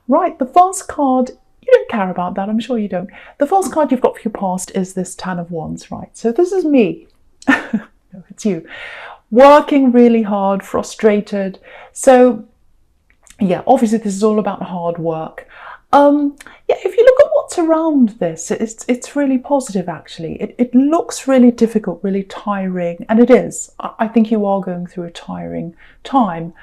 Right, the first card, you don't care about that, I'm sure you don't. The first card you've got for your past is this Ten of Wands, right? So this is me. No, it's you. Working really hard, frustrated. So yeah, obviously this is all about hard work. Yeah, if you look at what's around this, it's really positive actually. It looks really difficult, really tiring, and it is. I think you are going through a tiring time.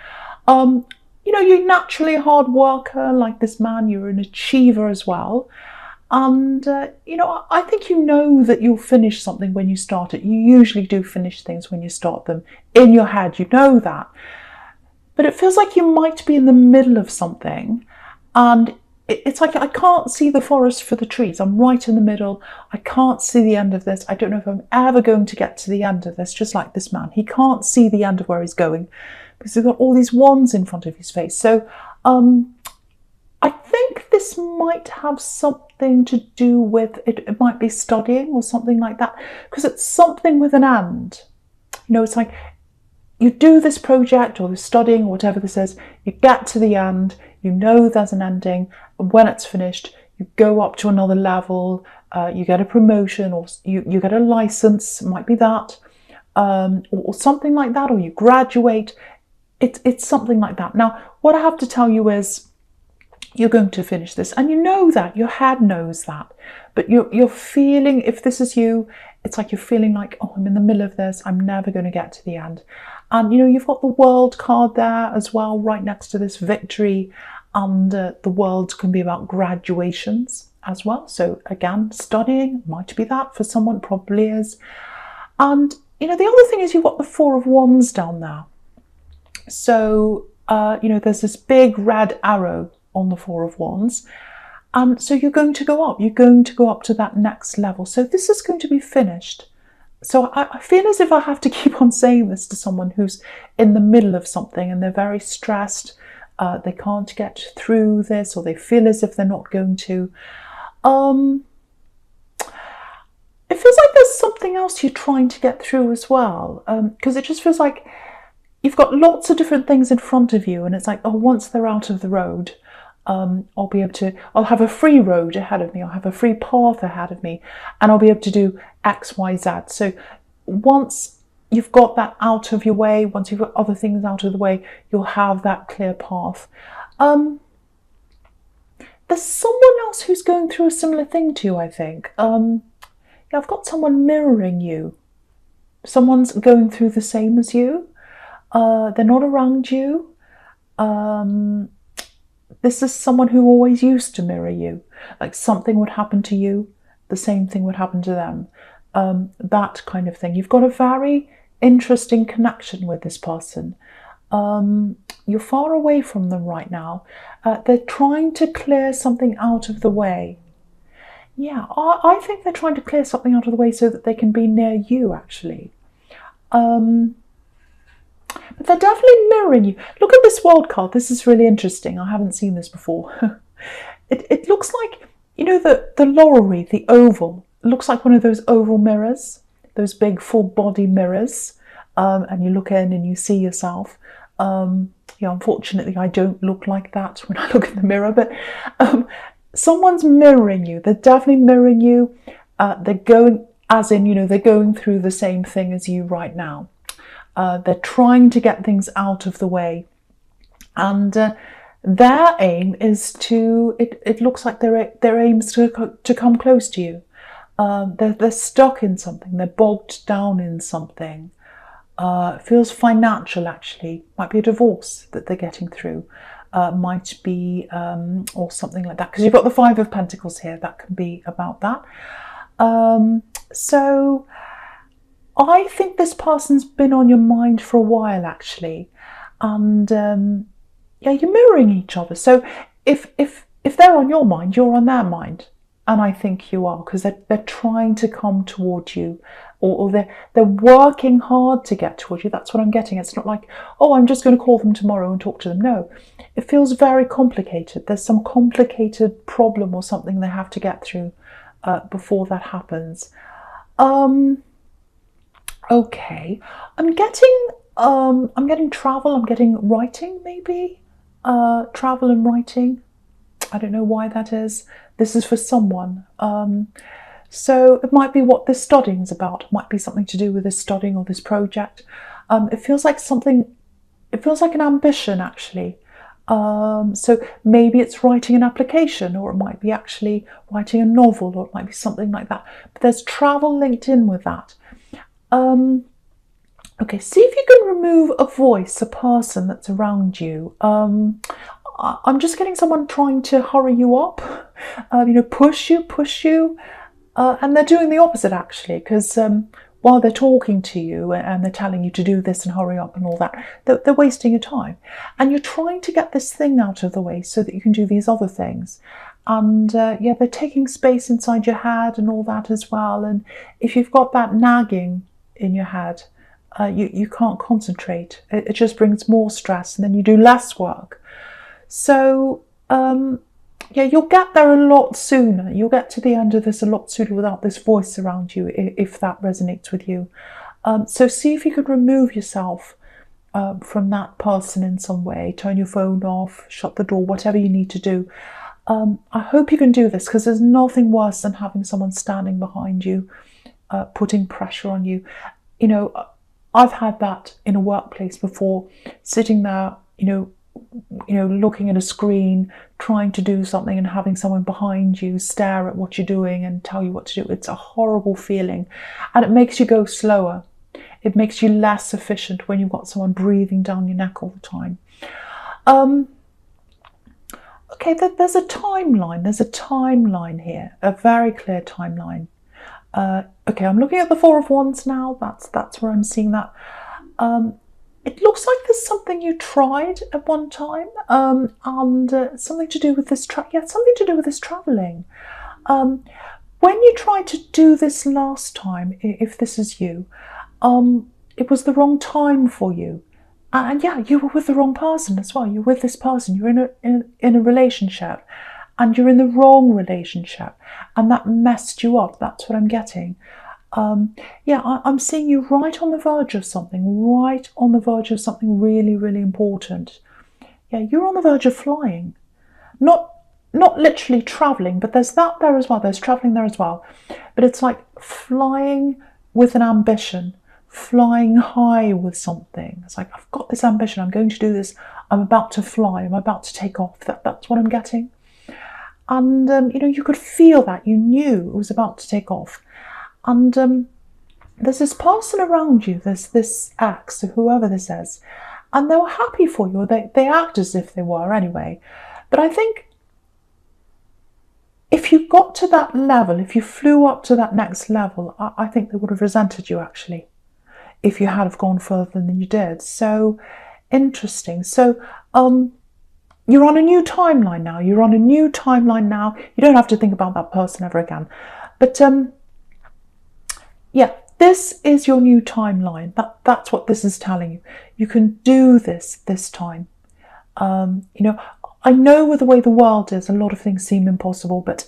You know, you're naturally a hard worker like this man, you're an achiever as well. And, you know, I think you know that you'll finish something when you start it. You usually do finish things when you start them. In your head, you know that. But it feels like you might be in the middle of something, and it's like I can't see the forest for the trees. I'm right in the middle. I can't see the end of this. I don't know if I'm ever going to get to the end of this, just like this man. He can't see the end of where he's going because he's got all these wands in front of his face. So I think this might have something to do with, it might be studying or something like that, because it's something with an and. You know, it's like you do this project or the studying or whatever this is, you get to the end, you know there's an ending, and when it's finished, you go up to another level, you get a promotion, or you get a license, it might be that, or something like that, or you graduate. It's something like that. Now, what I have to tell you is, you're going to finish this, and you know that, your head knows that, but you're feeling, if this is you, it's like you're feeling like, oh, I'm in the middle of this, I'm never going to get to the end. And you know, you've got the World card there as well, right next to this victory, and the World can be about graduations as well. So again, studying might be that for someone, probably is. And you know, the other thing is you've got the Four of Wands down there. So you know, there's this big red arrow on the Four of Wands, and so you're going to go up. You're going to go up to that next level. So this is going to be finished. So I feel as if I have to keep on saying this to someone who's in the middle of something and they're very stressed. They can't get through this, or they feel as if they're not going to. It feels like there's something else you're trying to get through as well, because it just feels like you've got lots of different things in front of you, and it's like, oh, once they're out of the road, I'll have a free road ahead of me, I'll have a free path ahead of me, and I'll be able to do X, Y, Z. So once you've got that out of your way, once you've got other things out of the way, you'll have that clear path. There's someone else who's going through a similar thing to you, I think. I've got someone mirroring you. Someone's going through the same as you. They're not around you. This is someone who always used to mirror you. Like something would happen to you, the same thing would happen to them. That kind of thing. You've got a very interesting connection with this person. You're far away from them right now. They're trying to clear something out of the way. Yeah, I think they're trying to clear something out of the way so that they can be near you, actually. But they're definitely mirroring you. Look at this World card. This is really interesting. I haven't seen this before. It looks like, you know, the laurel wreath, the oval. It looks like one of those oval mirrors, those big full body mirrors. And you look in and you see yourself. Yeah, unfortunately, I don't look like that when I look in the mirror. But someone's mirroring you. They're definitely mirroring you. They're going, as in, you know, they're going through the same thing as you right now. They're trying to get things out of the way, and their aim is to. It looks like their aim is to come close to you. They're stuck in something. They're bogged down in something. It feels financial, actually. Might be a divorce that they're getting through. Might be or something like that. Because you've got the Five of Pentacles here. That can be about that. So I think this person's been on your mind for a while, actually, and yeah, you're mirroring each other. So if they're on your mind, you're on their mind, and I think you are, because they're trying to come towards you, or they're working hard to get towards you. That's what I'm getting. It's not like, oh, I'm just going to call them tomorrow and talk to them. No, it feels very complicated. There's some complicated problem or something they have to get through before that happens. Okay, I'm getting travel, I'm getting writing, maybe, travel and writing. I don't know why that is. This is for someone. So it might be what this studying is about. It might be something to do with this studying or this project. It feels like an ambition, actually. So maybe it's writing an application, or it might be actually writing a novel, or it might be something like that. But there's travel linked in with that. Okay, see if you can remove a voice, a person that's around you. I'm just getting someone trying to hurry you up, push you. And they're doing the opposite, actually, because while they're talking to you and they're telling you to do this and hurry up and all that, they're wasting your time. And you're trying to get this thing out of the way so that you can do these other things. And they're taking space inside your head and all that as well. And if you've got that nagging in your head, you can't concentrate. It just brings more stress, and then you do less work. So you'll get there a lot sooner. You'll get to the end of this a lot sooner without this voice around you, if that resonates with you. So see if you could remove yourself from that person in some way. Turn your phone off, shut the door, whatever you need to do. I hope you can do this, because there's nothing worse than having someone standing behind you, putting pressure on you. I've had that in a workplace before, sitting there, looking at a screen, trying to do something, and having someone behind you stare at what you're doing and tell you what to do. It's a horrible feeling, and it makes you go slower. It makes you less efficient when you've got someone breathing down your neck all the time. Okay, there's a timeline. There's a timeline here, a very clear timeline. Okay, I'm looking at the Four of Wands now. That's where I'm seeing that. It looks like there's something you tried at one time, and something to do with this something to do with this traveling. When you tried to do this last time, if this is you, it was the wrong time for you. And you were with the wrong person as well. You're with this person. You're in a relationship, and you're in the wrong relationship, and that messed you up. That's what I'm getting. I'm seeing you right on the verge of something, really, really important. Yeah, you're on the verge of flying. Not literally traveling, but there's that there as well. There's traveling there as well. But it's like flying with an ambition, flying high with something. It's like, I've got this ambition. I'm going to do this. I'm about to fly. I'm about to take off. That's what I'm getting. And, you could feel that. You knew it was about to take off. And there's this person around you, there's this ex, or whoever this is, and they were happy for you. They act as if they were anyway. But I think if you got to that level, if you flew up to that next level, I think they would have resented you, actually, if you had have gone further than you did. So interesting. So you're on a new timeline now. You don't have to think about that person ever again. But this is your new timeline. That's what this is telling you. You can do this time. I know with the way the world is, a lot of things seem impossible, but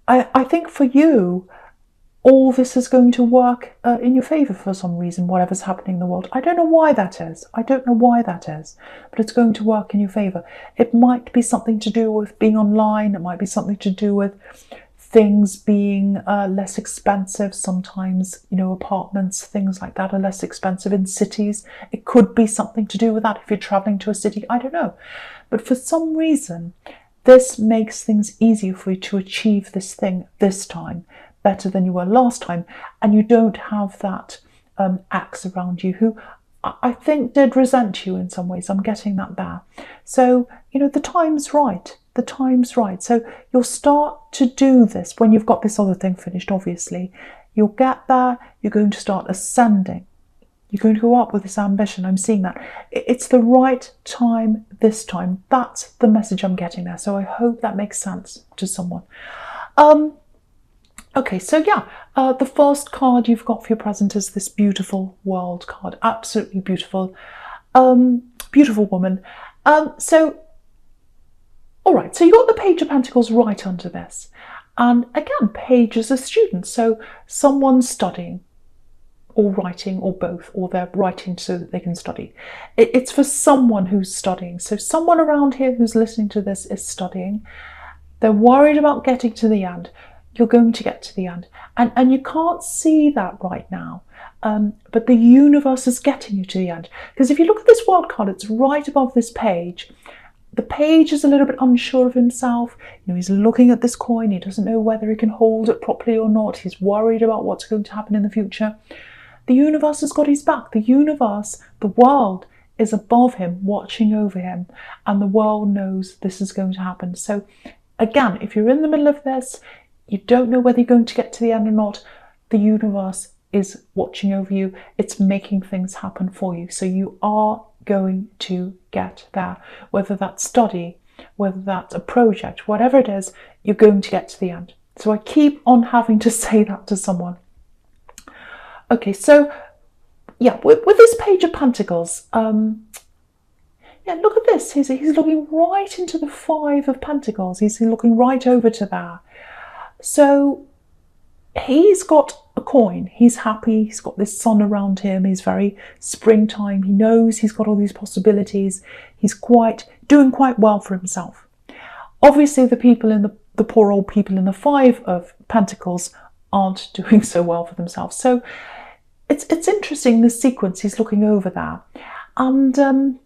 I think for you, all this is going to work in your favour for some reason, whatever's happening in the world. I don't know why that is, but it's going to work in your favour. It might be something to do with being online. It might be something to do with things being less expensive. Sometimes, apartments, things like that are less expensive in cities. It could be something to do with that if you're travelling to a city. I don't know. But for some reason, this makes things easier for you to achieve this thing this time, better than you were last time. And you don't have that ex around you who I think did resent you in some ways. I'm getting that there. So, the time's right. The time's right. So you'll start to do this when you've got this other thing finished, obviously. You'll get there. You're going to start ascending. You're going to go up with this ambition. I'm seeing that. It's the right time this time. That's the message I'm getting there. So I hope that makes sense to someone. Okay, so the first card you've got for your present is this beautiful world card. Absolutely beautiful. Beautiful woman. All right, so you got the Page of Pentacles right under this. And again, Page is a student, so someone's studying. or writing, or both, or they're writing so that they can study. It's for someone who's studying. So someone around here who's listening to this is studying. They're worried about getting to the end. You're going to get to the end. And you can't see that right now. But the universe is getting you to the end. Because if you look at this world card, it's right above this page. The page is a little bit unsure of himself. He's looking at this coin. He doesn't know whether he can hold it properly or not. He's worried about what's going to happen in the future. The universe has got his back. The universe, the world, is above him, watching over him. And the world knows this is going to happen. So again, if you're in the middle of this, you don't know whether you're going to get to the end or not, the universe is watching over you. It's making things happen for you. So you are going to get there. Whether that's study, whether that's a project, whatever it is, you're going to get to the end. So I keep on having to say that to someone. Okay, so yeah, with this Page of Pentacles, yeah, look at this. He's looking right into the Five of Pentacles. He's looking right over to there. So he's got a coin. He's happy. He's got this sun around him. He's very springtime. He knows he's got all these possibilities. He's doing quite well for himself. Obviously, the people in the poor old people in the Five of Pentacles aren't doing so well for themselves. So it's interesting, this sequence. He's looking over there. And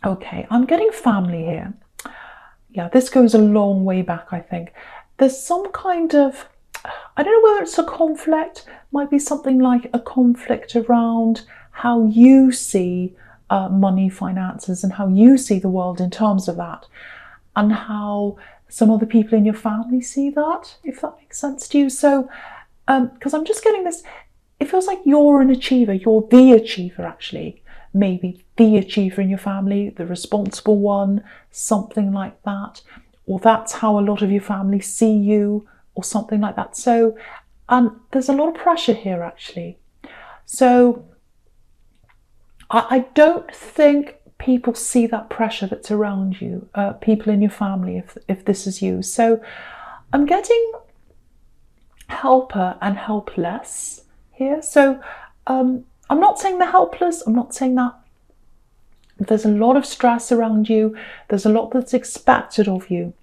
okay, I'm getting family here. Yeah, this goes a long way back, I think. There's some kind of, I don't know whether it's a conflict, might be something like a conflict around how you see money, finances, and how you see the world in terms of that, and how some other people in your family see that, if that makes sense to you. So, because I'm just getting this, it feels like you're an achiever, you're the achiever actually, maybe the achiever in your family, the responsible one, something like that. Or that's how a lot of your family see you, or something like that. So there's a lot of pressure here, actually. So I don't think people see that pressure that's around you, people in your family, if this is you. So I'm getting helper and helpless here. So I'm not saying they're helpless. I'm not saying that. There's a lot of stress around you. There's a lot that's expected of you.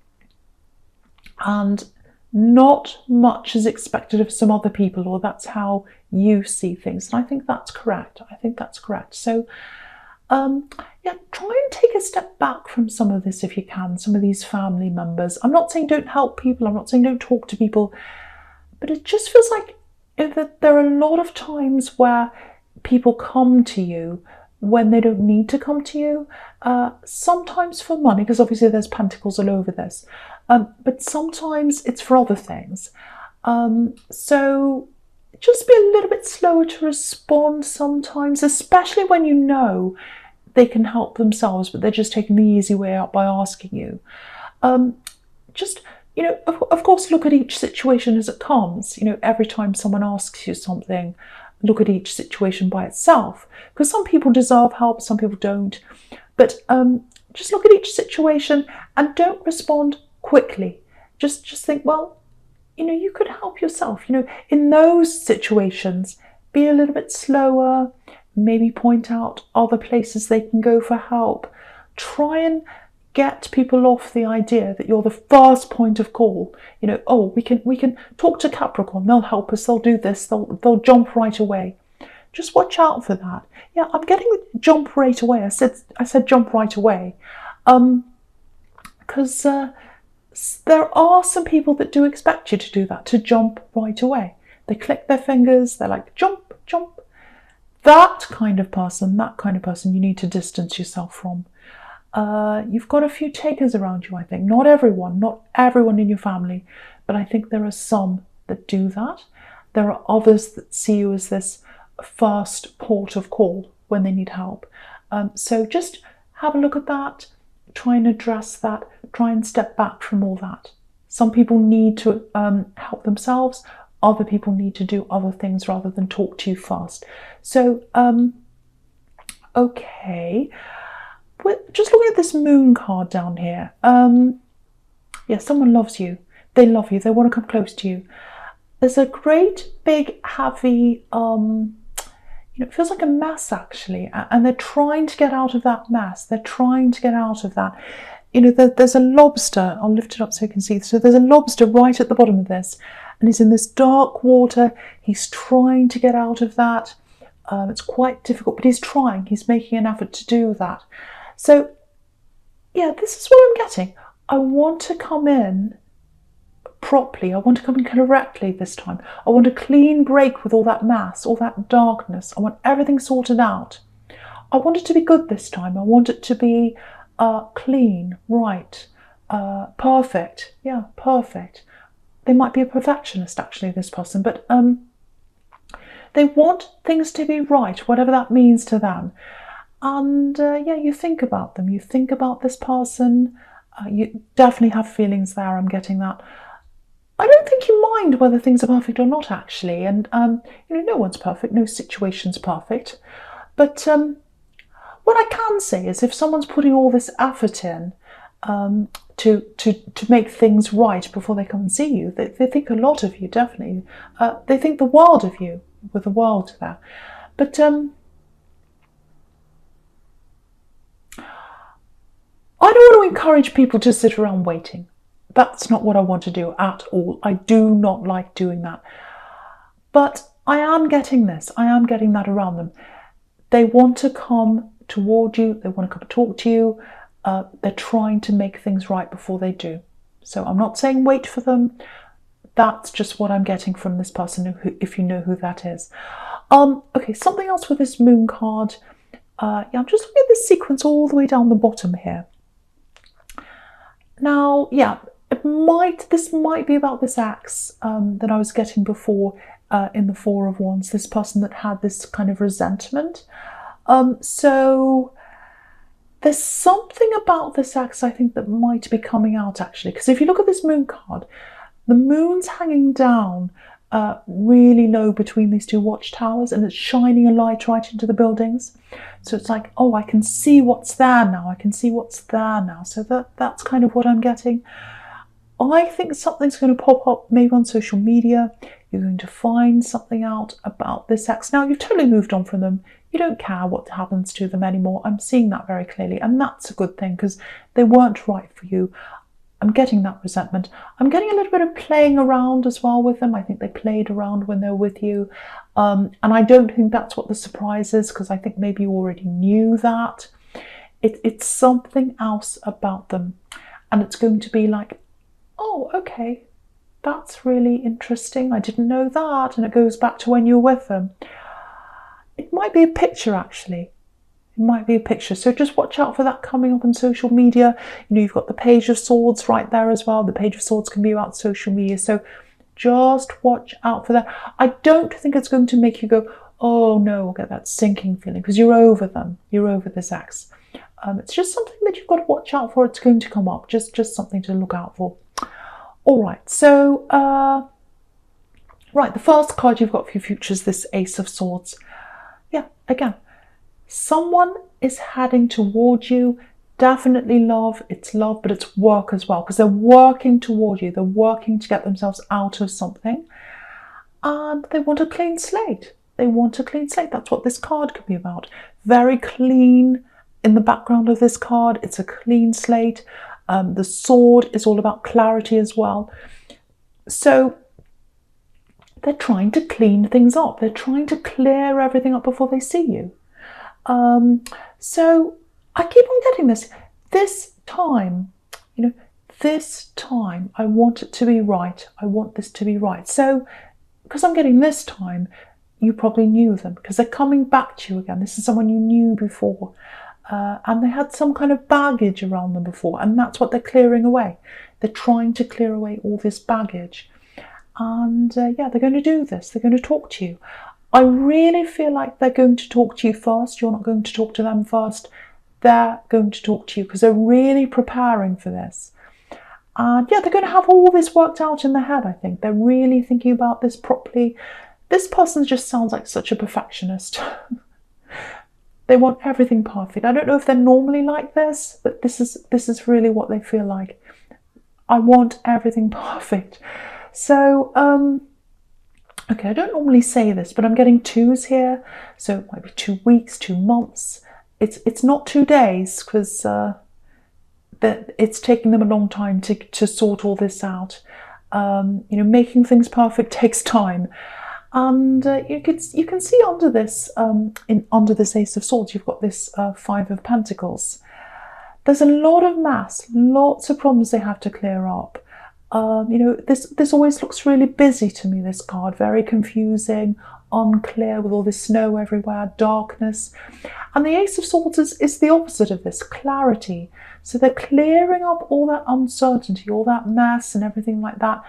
And not much is expected of some other people, or that's how you see things. And I think that's correct. I think that's correct. So, yeah, try and take a step back from some of this if you can, some of these family members. I'm not saying don't help people. I'm not saying don't talk to people. But it just feels like there are a lot of times where people come to you when they don't need to come to you, sometimes for money, because obviously there's pentacles all over this, but sometimes it's for other things. So just be a little bit slower to respond sometimes, especially when you know they can help themselves, but they're just taking the easy way out by asking you. Just, of course, look at each situation as it comes. Every time someone asks you something, look at each situation by itself, because some people deserve help, some people don't. But just look at each situation and don't respond quickly. Just think, well, you could help yourself. In those situations, be a little bit slower, maybe point out other places they can go for help. Try and get people off the idea that you're the first point of call. Oh, we can talk to Capricorn, they'll help us, they'll do this, they'll jump right away. Just watch out for that. Yeah, I'm getting jump right away. I said jump right away. Because there are some people that do expect you to do that, to jump right away. They click their fingers, they're like, jump, jump. That kind of person you need to distance yourself from. You've got a few takers around you, I think. Not everyone in your family, but I think there are some that do that. There are others that see you as this first port of call when they need help. So just have a look at that, try and address that, try and step back from all that. Some people need to help themselves, other people need to do other things rather than talk to you first. So, okay. Just looking at this moon card down here. Yeah, someone loves you. They love you. They want to come close to you. There's a great big heavy it feels like a mess actually, and they're trying to get out of that mess. They're trying to get out of that. There's a lobster. I'll lift it up so you can see. So there's a lobster right at the bottom of this, and he's in this dark water. He's trying to get out of that. It's quite difficult, but he's trying. He's making an effort to do that. So, yeah, this is what I'm getting. I want to come in properly. I want to come in correctly this time. I want a clean break with all that mass, all that darkness. I want everything sorted out. I want it to be good this time. I want it to be clean, right, perfect. Yeah, perfect. They might be a perfectionist, actually, this person, but they want things to be right, whatever that means to them. And yeah, you think about them. You think about this person. You definitely have feelings there. I'm getting that. I don't think you mind whether things are perfect or not, actually. And, no one's perfect. No situation's perfect. But what I can say is if someone's putting all this effort in to make things right before they come and see you, they think a lot of you, definitely. They think the world of you, with the world there. But I don't want to encourage people to sit around waiting. That's not what I want to do at all. I do not like doing that. But I am getting this. I am getting that around them. They want to come toward you. They want to come and talk to you. They're trying to make things right before they do. So I'm not saying wait for them. That's just what I'm getting from this person, if you know who that is. Okay, something else with this moon card. Yeah, I'm just looking at this sequence all the way down the bottom here. Now, yeah, this might be about this axe that I was getting before in the Four of Wands, this person that had this kind of resentment. So there's something about this axe, I think, that might be coming out, actually. Because if you look at this moon card, the moon's hanging down really low between these two watchtowers, and it's shining a light right into the buildings. So it's like, oh, I can see what's there now. I can see what's there now. So that's kind of what I'm getting. I think something's going to pop up maybe on social media. You're going to find something out about this ex. Now, you've totally moved on from them. You don't care what happens to them anymore. I'm seeing that very clearly. And that's a good thing because they weren't right for you. I'm getting that resentment. I'm getting a little bit of playing around as well with them. I think they played around when they were with you. And I don't think that's what the surprise is, because I think maybe you already knew that. It's something else about them. And it's going to be like, oh, okay, that's really interesting. I didn't know that. And it goes back to when you were with them. It might be a picture, actually. It might be a picture. So just watch out for that coming up on social media. You've got the Page of Swords right there as well. The Page of Swords can be about social media. So just watch out for that. I don't think it's going to make you go, oh no, I'll get that sinking feeling, because you're over them. You're over this ex. It's just something that you've got to watch out for. It's going to come up. Just something to look out for. All right. So, right, the first card you've got for your future is this Ace of Swords. Yeah, again, someone is heading towards you. Definitely love. It's love, but it's work as well, because they're working toward you. They're working to get themselves out of something, and they want a clean slate. They want a clean slate. That's what this card could be about. Very clean in the background of this card. It's a clean slate. The sword is all about clarity as well. So they're trying to clean things up. They're trying to clear everything up before they see you. So I keep on getting this. This time, this time, I want it to be right. I want this to be right. So, because I'm getting this time, you probably knew them, because they're coming back to you again. This is someone you knew before. And they had some kind of baggage around them before, and that's what they're clearing away. They're trying to clear away all this baggage. And yeah, they're going to do this. They're going to talk to you. I really feel like they're going to talk to you first. You're not going to talk to them first. They're going to talk to you because they're really preparing for this. And yeah, they're going to have all this worked out in their head, I think. They're really thinking about this properly. This person just sounds like such a perfectionist. They want everything perfect. I don't know if they're normally like this, but this is really what they feel like. I want everything perfect. So Okay, I don't normally say this, but I'm getting 2s here. So it might be 2 weeks, 2 months. It's not 2 days, because it's taking them a long time to sort all this out. Making things perfect takes time. And you can see under this, under this Ace of Swords, you've got this 5 of Pentacles. There's a lot of mass, lots of problems they have to clear up. This always looks really busy to me, this card, very confusing, unclear, with all this snow everywhere, darkness. And the Ace of Swords is the opposite of this, clarity. So they're clearing up all that uncertainty, all that mess and everything like that,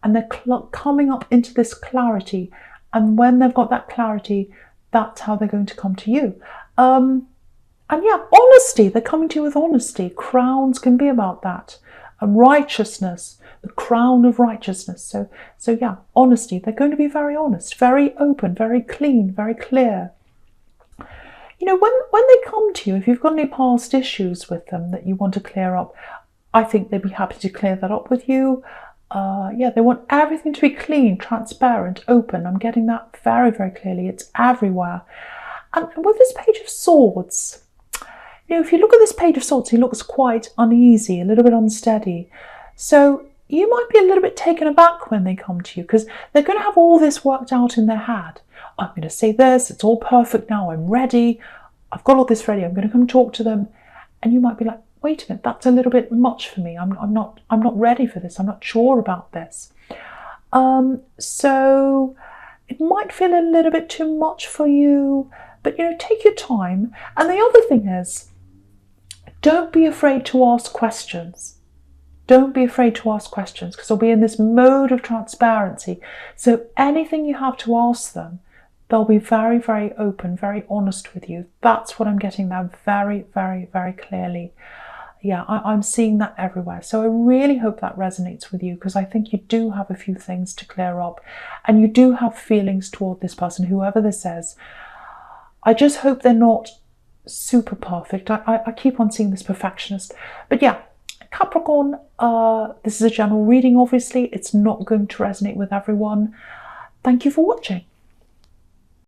and they're coming up into this clarity. And when they've got that clarity, that's how they're going to come to you. And yeah, honesty, they're coming to you with honesty. Crowns can be about that. And righteousness, the crown of righteousness. So yeah, honesty, they're going to be very honest, very open, very clean, very clear. When they come to you, if you've got any past issues with them that you want to clear up, I think they'd be happy to clear that up with you. Yeah, they want everything to be clean, transparent, open. I'm getting that very, very clearly. It's everywhere. And with this Page of Swords, if you look at this Page of Swords, he looks quite uneasy, a little bit unsteady. So you might be a little bit taken aback when they come to you, because they're going to have all this worked out in their head. I'm going to say this, it's all perfect now, I'm ready, I've got all this ready, I'm going to come talk to them. And you might be like, wait a minute, that's a little bit much for me. I'm not ready for this. I'm not sure about this. So it might feel a little bit too much for you, but take your time. And the other thing is, don't be afraid to ask questions. Don't be afraid to ask questions, because they'll be in this mode of transparency. So anything you have to ask them, they'll be very, very open, very honest with you. That's what I'm getting there very, very, very clearly. Yeah, I'm seeing that everywhere. So I really hope that resonates with you, because I think you do have a few things to clear up, and you do have feelings toward this person, whoever this is. I just hope they're not super perfect. I keep on seeing this perfectionist. But yeah, Capricorn, this is a general reading, obviously. It's not going to resonate with everyone. Thank you for watching.